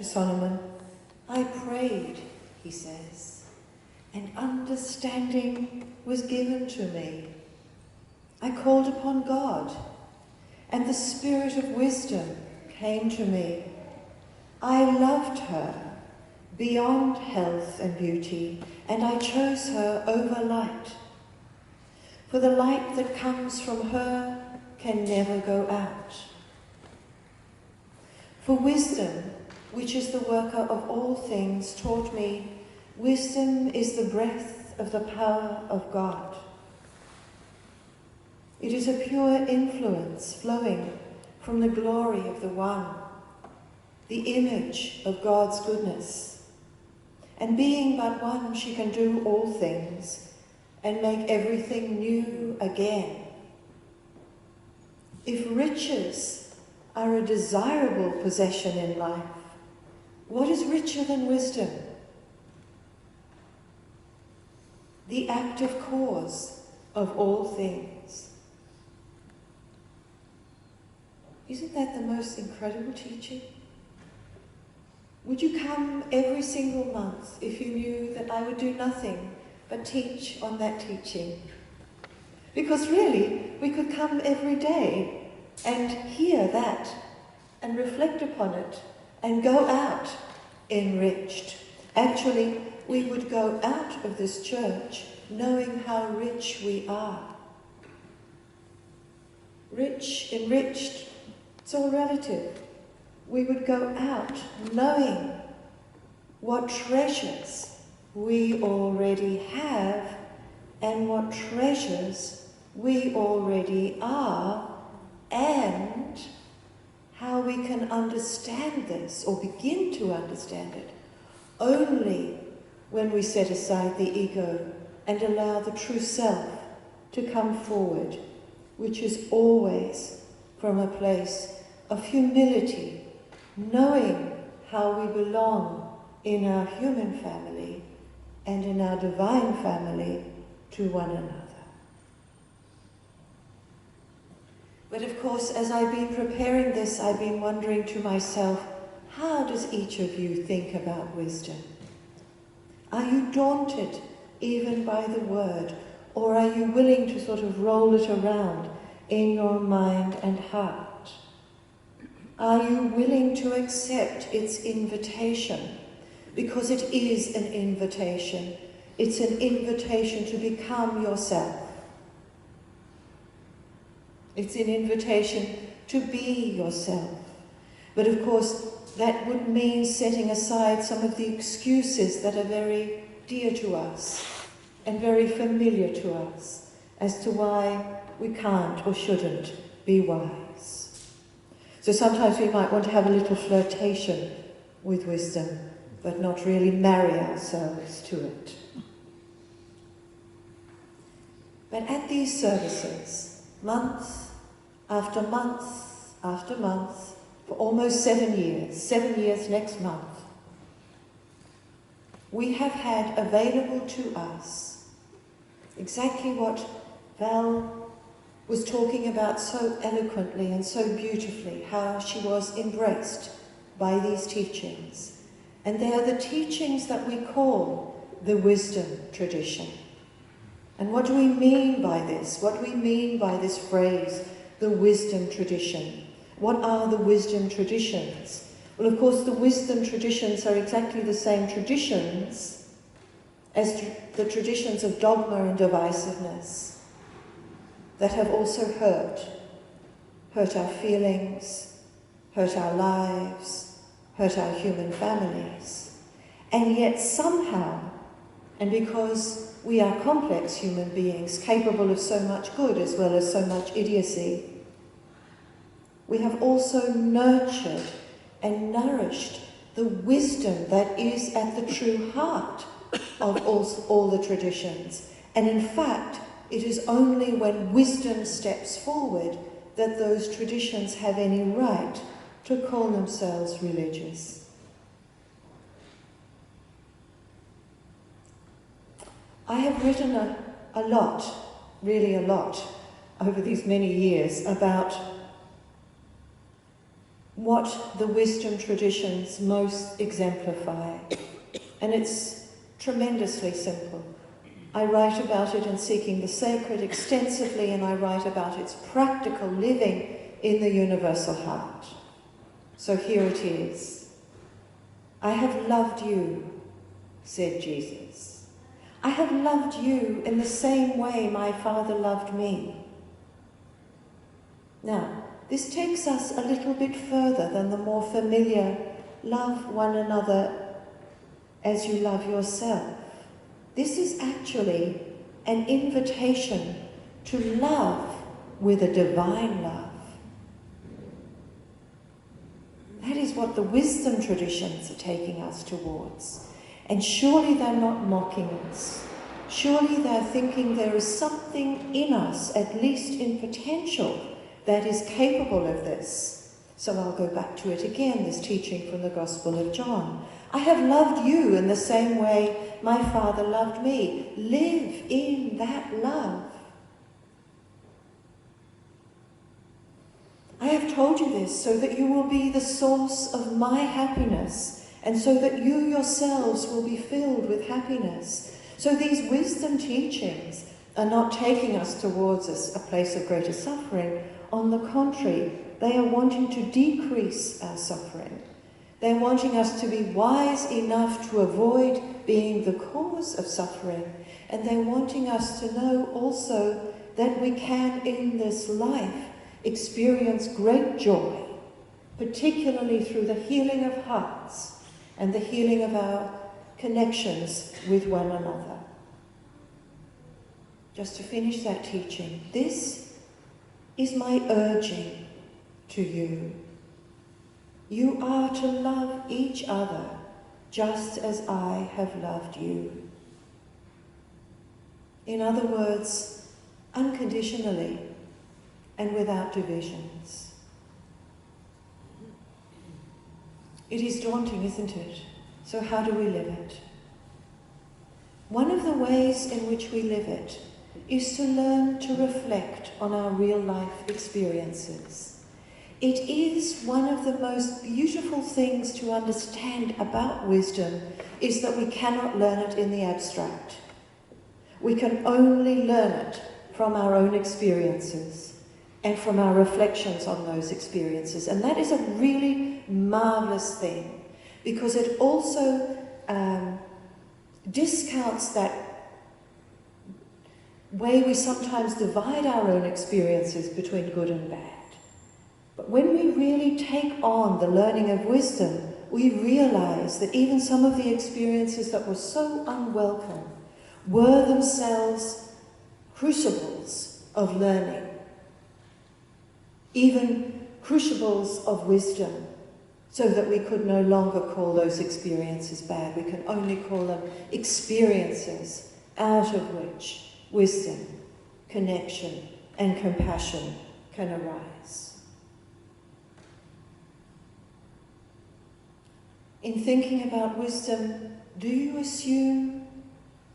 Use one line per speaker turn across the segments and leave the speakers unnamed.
Solomon, I prayed, he says, and understanding was given to me. I called upon God, and the spirit of wisdom came to me. I loved her beyond health and beauty, and I chose her over light. For the light that comes from her can never go out. For wisdom, which is the worker of all things, taught me, wisdom is the breath of the power of God. It is a pure influence flowing from the glory of the One, the image of God's goodness. And being but one, she can do all things and make everything new again. If riches are a desirable possession in life, what is richer than wisdom? The active cause of all things. Isn't that the most incredible teaching? Would you come every single month if you knew that I would do nothing but teach on that teaching? Because really, we could come every day and hear that and reflect upon it and go out enriched. Actually, we would go out of this church knowing how rich we are. Rich, enriched, it's all relative. We would go out knowing what treasures we already have and what treasures we already are, and how we can understand this or begin to understand it only when we set aside the ego and allow the true self to come forward, which is always from a place of humility, knowing how we belong in our human family and in our divine family to one another. But of course, as I've been preparing this, I've been wondering to myself, how does each of you think about wisdom? Are you daunted even by the word, or are you willing to sort of roll it around in your mind and heart? Are you willing to accept its invitation? Because it is an invitation. It's an invitation to become yourself. It's an invitation to be yourself. But of course, that would mean setting aside some of the excuses that are very dear to us and very familiar to us as to why we can't or shouldn't be wise. So sometimes we might want to have a little flirtation with wisdom, but not really marry ourselves to it. But at these services, month after month after month, for almost 7 years next month, we have had available to us exactly what Val was talking about so eloquently and so beautifully, how she was embraced by these teachings. And they are the teachings that we call the wisdom tradition. And what do we mean by this? What do we mean by this phrase, the wisdom tradition? What are the wisdom traditions? Well, of course, the wisdom traditions are exactly the same traditions as the traditions of dogma and divisiveness that have also hurt our feelings, hurt our lives, hurt our human families. And yet somehow, and because we are complex human beings, capable of so much good as well as so much idiocy, we have also nurtured and nourished the wisdom that is at the true heart of all the traditions. And in fact, it is only when wisdom steps forward that those traditions have any right to call themselves religious. I have written a lot, really a lot, over these many years about what the wisdom traditions most exemplify. And it's tremendously simple. I write about it in Seeking the Sacred extensively, and I write about its practical living in the universal heart. So here it is. I have loved you, said Jesus. I have loved you in the same way my Father loved me. Now, this takes us a little bit further than the more familiar love one another as you love yourself. This is actually an invitation to love with a divine love. That is what the wisdom traditions are taking us towards. And surely they're not mocking us. Surely they're thinking there is something in us, at least in potential, that is capable of this. So I'll go back to it again, this teaching from the Gospel of John. I have loved you in the same way my Father loved me. Live in that love. I have told you this so that you will be the source of my happiness, and so that you yourselves will be filled with happiness. So these wisdom teachings are not taking us towards a place of greater suffering. On the contrary, they are wanting to decrease our suffering. They're wanting us to be wise enough to avoid being the cause of suffering. And they're wanting us to know also that we can, in this life, experience great joy, particularly through the healing of hearts and the healing of our connections with one another. Just to finish that teaching, this is my urging to you. You are to love each other just as I have loved you. In other words, unconditionally and without divisions. It is daunting, isn't it? So how do we live it? One of the ways in which we live it is to learn to reflect on our real life experiences. It is one of the most beautiful things to understand about wisdom is that we cannot learn it in the abstract. We can only learn it from our own experiences and from our reflections on those experiences. And that is a really marvelous thing, because it also discounts that way we sometimes divide our own experiences between good and bad. But when we really take on the learning of wisdom, we realize that even some of the experiences that were so unwelcome were themselves crucibles of learning, even crucibles of wisdom, so that we could no longer call those experiences bad. We can only call them experiences out of which wisdom, connection, and compassion can arise. In thinking about wisdom, do you assume,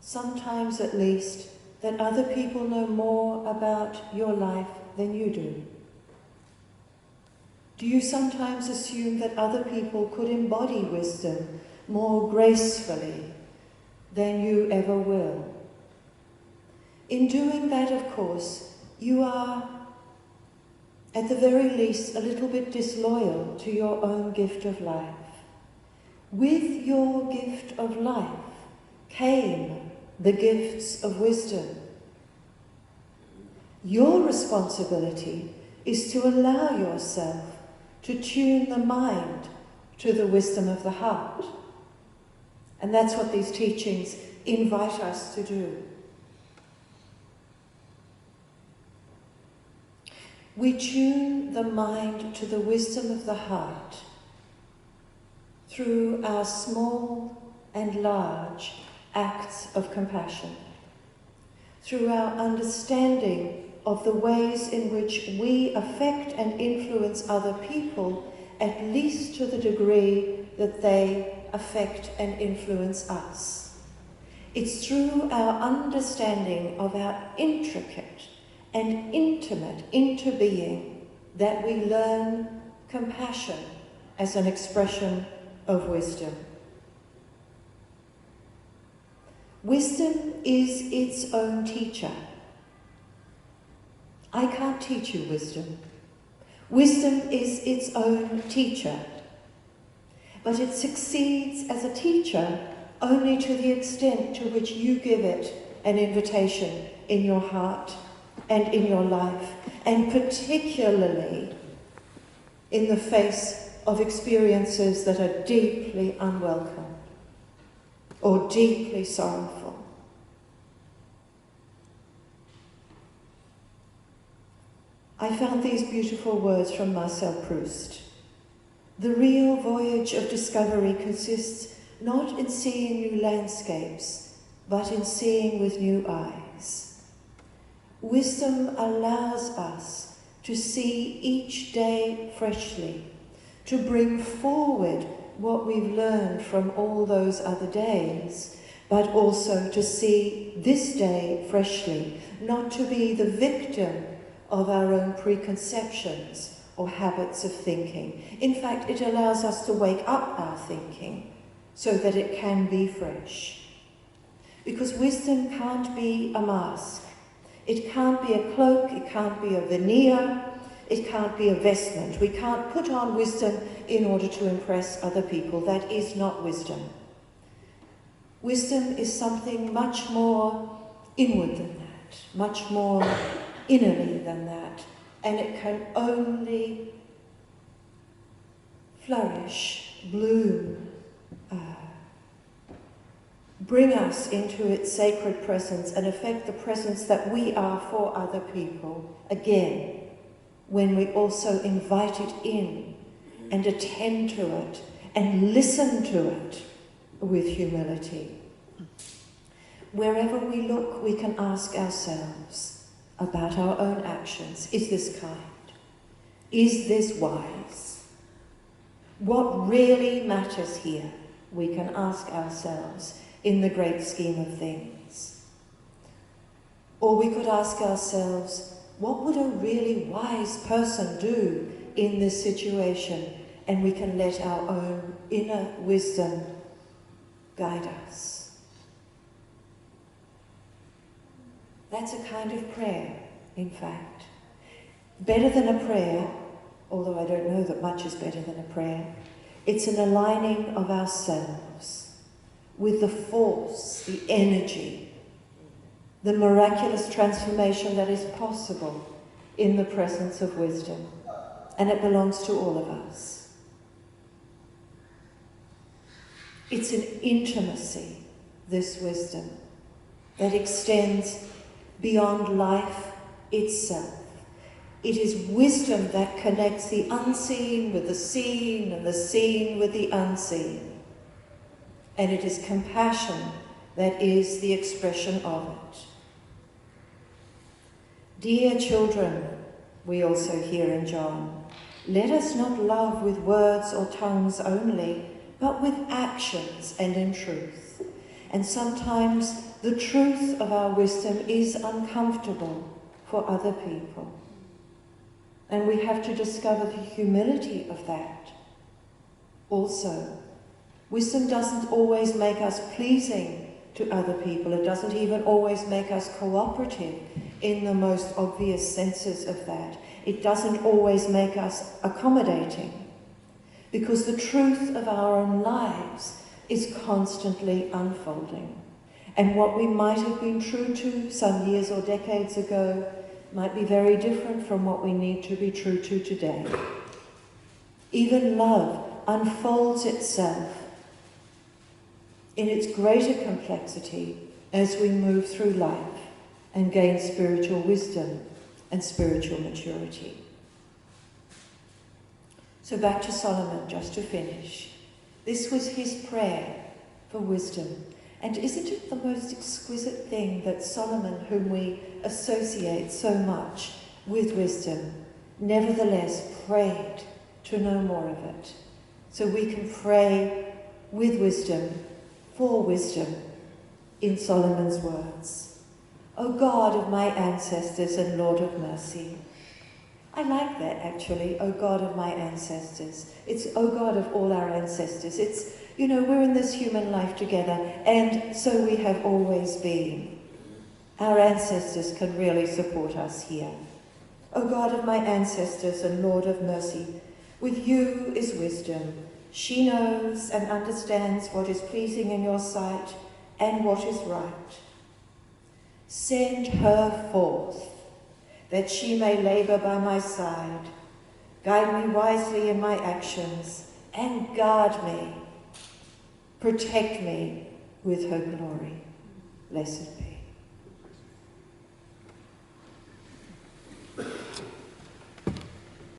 sometimes at least, that other people know more about your life than you do? Do you sometimes assume that other people could embody wisdom more gracefully than you ever will? In doing that, of course, you are, at the very least, a little bit disloyal to your own gift of life. With your gift of life came the gifts of wisdom. Your responsibility is to allow yourself to tune the mind to the wisdom of the heart. And that's what these teachings invite us to do. We tune the mind to the wisdom of the heart through our small and large acts of compassion, through our understanding of the ways in which we affect and influence other people, at least to the degree that they affect and influence us. It's through our understanding of our intricate and intimate interbeing that we learn compassion as an expression of wisdom. Wisdom is its own teacher. I can't teach you wisdom. Wisdom is its own teacher. But it succeeds as a teacher only to the extent to which you give it an invitation in your heart and in your life, and particularly in the face of experiences that are deeply unwelcome or deeply sorrowful. I found these beautiful words from Marcel Proust. The real voyage of discovery consists not in seeing new landscapes, but in seeing with new eyes. Wisdom allows us to see each day freshly, to bring forward what we've learned from all those other days, but also to see this day freshly, not to be the victim of our own preconceptions or habits of thinking. In fact, it allows us to wake up our thinking so that it can be fresh. Because wisdom can't be a mask. It can't be a cloak, it can't be a veneer, it can't be a vestment. We can't put on wisdom in order to impress other people. That is not wisdom. Wisdom is something much more inward than that, much more innerly than that, and it can only flourish, bloom, bring us into its sacred presence and affect the presence that we are for other people, again, when we also invite it in and attend to it and listen to it with humility. Wherever we look, we can ask ourselves about our own actions. Is this kind? Is this wise? What really matters here, we can ask ourselves in the great scheme of things. Or we could ask ourselves, what would a really wise person do in this situation? And we can let our own inner wisdom guide us. That's a kind of prayer, in fact. Better than a prayer, although I don't know that much is better than a prayer, it's an aligning of ourselves with the force, the energy, the miraculous transformation that is possible in the presence of wisdom. And it belongs to all of us. It's an intimacy, this wisdom, that extends beyond life itself. It is wisdom that connects the unseen with the seen and the seen with the unseen. And it is compassion that is the expression of it. Dear children, we also hear in John, let us not love with words or tongues only, but with actions and in truth. And sometimes the truth of our wisdom is uncomfortable for other people. And we have to discover the humility of that. Also, wisdom doesn't always make us pleasing to other people. It doesn't even always make us cooperative in the most obvious senses of that. It doesn't always make us accommodating, because the truth of our own lives is constantly unfolding. And what we might have been true to some years or decades ago might be very different from what we need to be true to today. Even love unfolds itself in its greater complexity as we move through life and gain spiritual wisdom and spiritual maturity. So back to Solomon, just to finish. This was his prayer for wisdom. And isn't it the most exquisite thing that Solomon, whom we associate so much with wisdom, nevertheless prayed to know more of it? So we can pray with wisdom, for wisdom, in Solomon's words. O God of my ancestors and Lord of mercy, I like that, actually, O God of my ancestors. It's O God of all our ancestors. It's, you know, we're in this human life together, and so we have always been. Our ancestors can really support us here. O God of my ancestors and Lord of mercy, with you is wisdom. She knows and understands what is pleasing in your sight and what is right. Send her forth, that she may labour by my side, guide me wisely in my actions, and guard me, protect me with her glory. Blessed be.